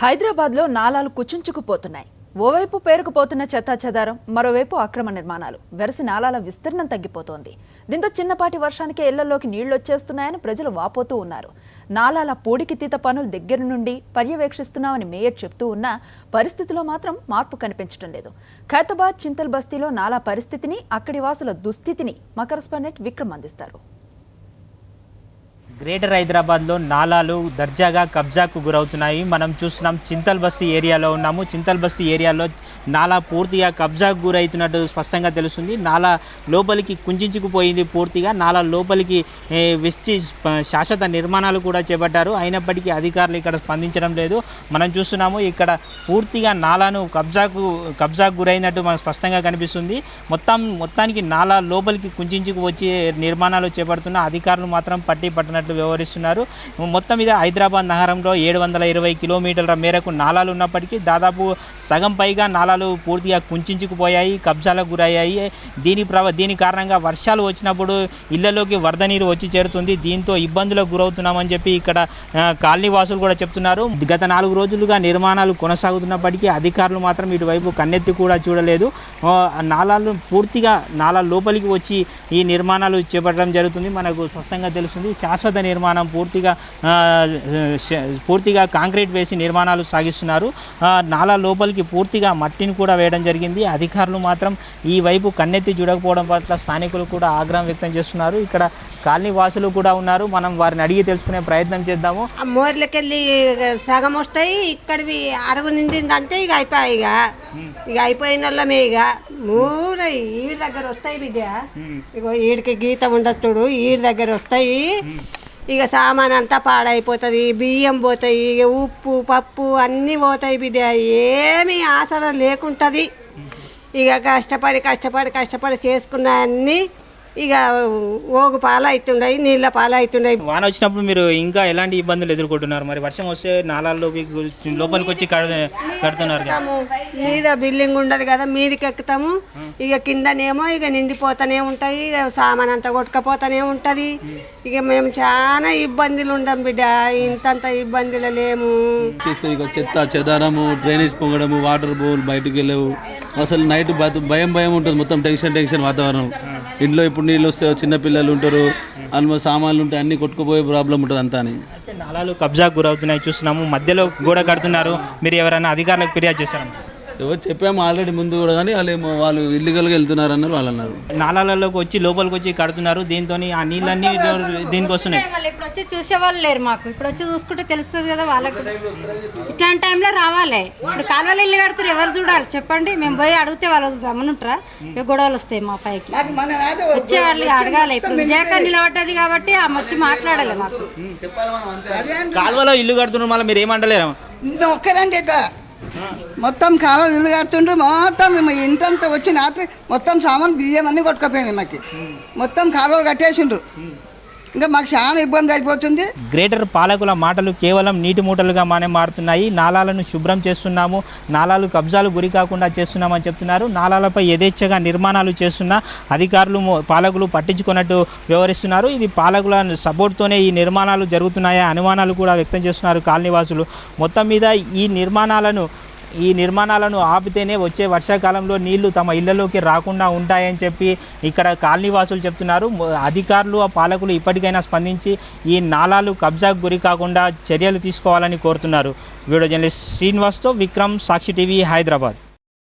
హైదరాబాద్లో నాలాలు కుచించుకుపోతున్నాయి. ఓవైపు పేరుకుపోతున్న చెత్తాచెదారం, మరోవైపు అక్రమ నిర్మాణాలు. వెరసి నాలాల విస్తీర్ణం తగ్గిపోతోంది. దీంతో చిన్నపాటి వర్షానికి ఇళ్లలోకి నీళ్లొచ్చేస్తున్నాయని ప్రజలు వాపోతూ ఉన్నారు. నాలాల పూడికితీత పనులు దగ్గర నుండి పర్యవేక్షిస్తున్నామని మేయర్ చెప్తూ ఉన్నా పరిస్థితిలో మాత్రం మార్పు కనిపించడం లేదు. ఖైరతాబాద్ చింతల్ బస్తీలో నాలా పరిస్థితిని, అక్కడి వాసుల దుస్థితిని మా కరెస్పాండెంట్ విక్రమ్ అందిస్తారు. గ్రేటర్ హైదరాబాద్లో నాలాలు దర్జాగా కబ్జాకు గురవుతున్నాయి. మనం చూస్తున్నాం చింతల్ బస్తీ ఏరియాలో ఉన్నాము. చింతల్ బస్తీ ఏరియాలో నాలా పూర్తిగా కబ్జాకు గురవుతున్నట్టు స్పష్టంగా తెలుస్తుంది. నాలా లోపలికి కుంచుకుపోయింది. పూర్తిగా నాలా లోపలికి వెచ్చి శాశ్వత నిర్మాణాలు కూడా చేపట్టారు. అయినప్పటికీ అధికారులు ఇక్కడ స్పందించడం లేదు. మనం చూస్తున్నాము ఇక్కడ పూర్తిగా నాలాను కబ్జాకు గురైనట్టు మనకు స్పష్టంగా కనిపిస్తుంది. మొత్తానికి నాలా లోపలికి కుంచుకు వచ్చి నిర్మాణాలు చేపడుతున్న అధికారులు మాత్రం పట్టినట్టు వ్యవహరిస్తున్నారు. మొత్తం మీద హైదరాబాద్ నగరంలో 720 కిలోమీటర్ల మేరకు నాలాలు ఉన్నప్పటికీ దాదాపు సగం పైగా నాలాలు పూర్తిగా కుంచుకుపోయాయి, కబ్జాలకు గురయ్యాయి. దీని కారణంగా వర్షాలు వచ్చినప్పుడు ఇళ్లలోకి వరద నీరు వచ్చి చేరుతుంది. దీంతో ఇబ్బందులకు గురవుతున్నామని చెప్పి ఇక్కడ కాలనీ వాసులు కూడా చెప్తున్నారు. గత 4 రోజులుగా నిర్మాణాలు కొనసాగుతున్నప్పటికీ అధికారులు మాత్రం ఇటువైపు కన్నెత్తి కూడా చూడలేదు. నాలాలు పూర్తిగా నాలా లోపలికి వచ్చి ఈ నిర్మాణాలు చేపట్టడం జరుగుతుంది. మనకు స్పష్టంగా తెలుస్తుంది. శాశ్వత నిర్మాణం పూర్తిగా కాంక్రీట్ వేసి నిర్మాణాలు సాగిస్తున్నారు. నాలా లోపలికి పూర్తిగా మట్టిని కూడా వేయడం జరిగింది. అధికారులు మాత్రం ఈ వైపు కన్నెత్తి చూడకపోవడం పట్ల స్థానికులు కూడా ఆగ్రహం వ్యక్తం చేస్తున్నారు. ఇక్కడ కాలనీ వాసులు కూడా ఉన్నారు. మనం వారిని అడిగి తెలుసుకునే ప్రయత్నం చేద్దాము. మోర్లకెళ్ళి సగం వస్తాయి, ఇక్కడివి అరువు నిండిందంటే ఇక అయిపోయాయి. ఇక అయిపోయిన వాళ్ళమే ఇక మూరై ఈడి దగ్గర వస్తాయి బిడ్డ. ఇగో ఈడికి గీత ఉండొచ్చుడు, ఈడి దగ్గర వస్తాయి. ఇక సామాన్ అంతా పాడైపోతుంది, బియ్యం పోతాయి, ఇక ఉప్పు పప్పు అన్నీ పోతాయి బిడ్డ. ఏమీ ఆసరా లేకుంటుంది. ఇక కష్టపడి చేసుకున్న అన్నీ ఇక ఓగు పాలవుతున్నాయి, నీళ్ళ పాలవుతున్నాయి. వాన వచ్చినప్పుడు మీరు ఇంకా ఎలాంటి ఇబ్బందులు ఎదుర్కొంటున్నారు? మరి వర్షం వస్తే నాలాల్లోకి లోపలికి వచ్చి కడుతున్నారు. మీద బిల్డింగ్ ఉండదు కదా, మీదికి ఎక్కుతాము. ఇక కిందనేమో ఇక నిండిపోతూనే ఉంటాయి, సామాన్ అంతా కొట్టుకపోతూనే ఉంటుంది. ఇక మేము చాలా ఇబ్బందులు ఉండం బిడ్డ, ఇంతంత ఇబ్బందులు లేము. ఇక చెత్త చెదారము, డ్రైనేజ్ పొంగడము, వాటర్ బోల్ బయటకు వెళ్ళవు. అసలు నైట్ భయం ఉంటుంది. మొత్తం టెన్షన్ వాతావరణం. ఇంట్లో ఇప్పుడు నీళ్ళు వస్తే చిన్నపిల్లలు ఉంటారు, అందులో సామాన్లు ఉంటాయి, అన్ని కొట్టుకుపోయే ప్రాబ్లం ఉంటుంది అంతా అని. నాలాలు కబ్జాకు గురవుతున్నాయి చూస్తున్నాము. మధ్యలో గోడ కడుతున్నారు. మీరు ఎవరైనా అధికారులకు ఫిర్యాదు చేశారు? ఎవరు చెప్పాము ఆల్రెడీ ముందు కూడా, కానీ వాళ్ళు ఇల్లీగల్గా వెళ్తున్నారు అన్నారు వాళ్ళు అన్నారు. నాలాలలోకి వచ్చి లోపలికి వచ్చి కడుతున్నారు. దీంతో ఆ నీళ్ళన్నీ దీనికి వస్తున్నాయి. ఇప్పుడు వచ్చి చూసేవాళ్ళు లేరు మాకు. ఇప్పుడు వచ్చి చూసుకుంటే తెలుస్తుంది కదా వాళ్ళకు. ఇట్లాంటి టైంలో రావాలి. ఇప్పుడు కాలువలు ఇల్లు కడుతున్నారు, ఎవరు చూడాలి చెప్పండి? మేము పోయి అడిగితే వాళ్ళు గమనుంటారా? ఇక గొడవలు వస్తాయి మా పైకి. వచ్చే వాళ్ళు అడగాలి. ఇప్పుడు విజయక నిలబడ్డది కాబట్టి ఆమె వచ్చి మాట్లాడాలి మాకు. కాలువలో ఇల్లు కడుతున్నారు, మళ్ళీ మీరు ఏమంటలేరు? ఒక్కదంటే మొత్తం కాలం ఇల్లు కడుతుండ్రు. మొత్తం మేము ఇంతంత వచ్చి రాత్రి మొత్తం సామాన్ బియ్యం అన్నీ కొట్టుకపోయింది. మాకు మొత్తం కాలువలు కట్టేసిండ్రు. ఇంకా మాకు చాలా ఇబ్బంది అయిపోతుంది. గ్రేటర్ పాలకుల మాటలు కేవలం నీటి మూటలుగా మారుతున్నాయి. నాలాలను శుభ్రం చేస్తున్నాము, నాలాలు కబ్జాలు గురి కాకుండా చేస్తున్నామని చెప్తున్నారు. నాలాలపై యథేచ్ఛగా నిర్మాణాలు చేస్తున్న అధికారులు పాలకులు పట్టించుకున్నట్టు వ్యవహరిస్తున్నారు. ఇది పాలకుల సపోర్ట్తోనే ఈ నిర్మాణాలు జరుగుతున్నాయా అనుమానాలు కూడా వ్యక్తం చేస్తున్నారు కాలనీవాసులు. మొత్తం మీద ఈ నిర్మాణాలను ఆపితేనే వచ్చే వర్షాకాలంలో నీళ్లు తమ ఇళ్లలోకి రాకుండా ఉంటాయని చెప్పి ఇక్కడ కాలనీవాసులు చెప్తున్నారు. అధికారులు పాలకులు ఇప్పటికైనా స్పందించి ఈ నాలాలు కబ్జాకు గురి కాకుండా చర్యలు తీసుకోవాలని కోరుతున్నారు. వీడియో జర్నలిస్ట్ శ్రీనివాస్తో విక్రమ్, సాక్షి టీవీ, హైదరాబాద్.